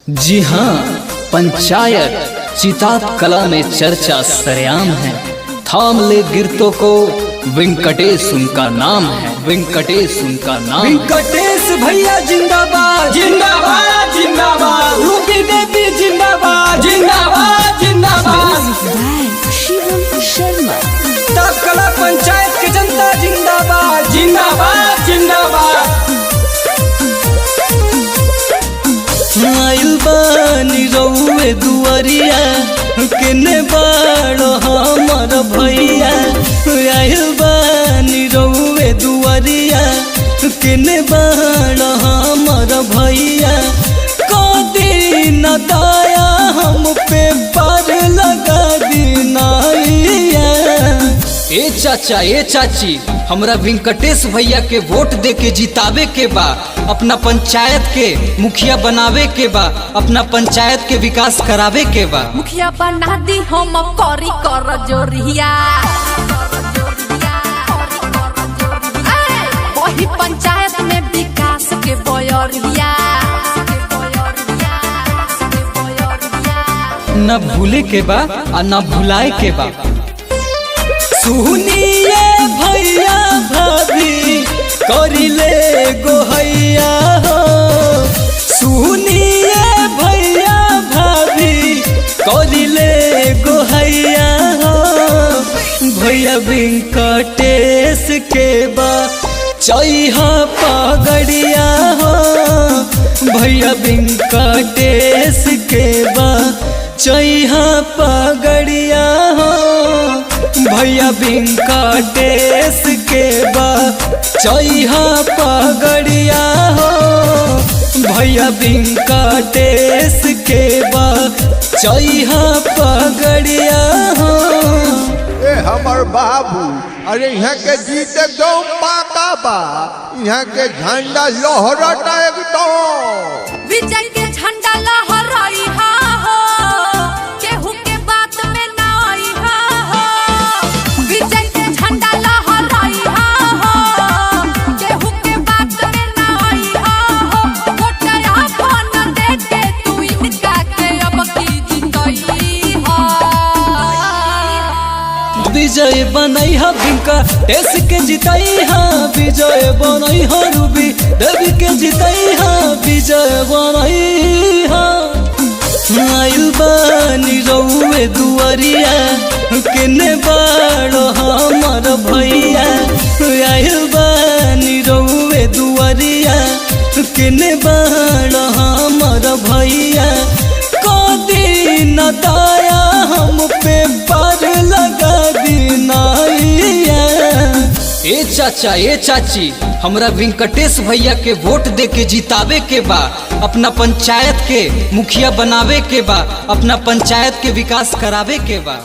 जी हाँ, पंचायत चिताप कला में चर्चा सरेआम है। थाम ले गिरतों को, वेंकटेश उनका नाम है। वेंकटेश उनका नाम। वेंकटेश भैया जिंदाबाद जिंदाबाद जिंदाबाद। रूबी देवी जिंदाबाद जिंदाबाद जिंदाबाद। शिवम शर्मा। चिताप कला पंचायत के जनता जिंदाबाद जिंदाबाद जिंदाबाद। आइल बानी रउए दुआरिया, केने बाड़ो हमर भैया। आइल बानी रउए दुआरिया, केने बाड़ो हमर भैया। कदी न दाया हम पे पार लगा दीना। ए चाचा ए चाची, हमरा वेंकटेश भैया के वोट दे के जितावे के बा। अपना पंचायत के मुखिया बनावे के बा। अपना पंचायत के विकास करावे के बा। मुखिया बना दी हम करी कर जोरिया। वही पंचायत में विकास के बयरिया। न भूले के बा और न भुलाए के बा। सुनिए भैया भाभी करिले गोहैया हो। सुनिए भैया भाभी करिले गोहैया हो। भैया वेंकटेश के बा चैहा पगड़िया हो। भैया वेंकटेश के बा चैहा पगड़िया हो। भैया वेंकटेश के बा चैहा पगड़िया हो। भैया वेंकटेश के बा चैहा पगड़िया हो। ए हमर बाबू, अरे यहाँ के जीत एकदम पाका बा। यहाँ के झंडा लहरता एकदम। विजय के झंडा लहराई हा हो। केहू के बात में ना आई हा हो। विजय के झंडा लहराई हा हो। केहू के बात में ना आई हा हो। वोटया फोन दे के तू इनका के अब की जितई हा। विजय बनई हा वेंकटेश के जितई हा। विजय बनई हा रूबी देवी के जितई हा। विजय बनई हा। आइल बानी रउए दुआरिया, केने बाड़ो हमर भैया। आइल बानी रउए दुआरिया, केने बाड़ो हमर भैया। कदी न दाया हम पे पार लगा दीना। ए चाचा ए चाची, हमरा वेंकटेश भैया के वोट दे के जितावे के बा। अपना पंचायत के मुखिया बनावे के बा। अपना पंचायत के विकास करावे के बा।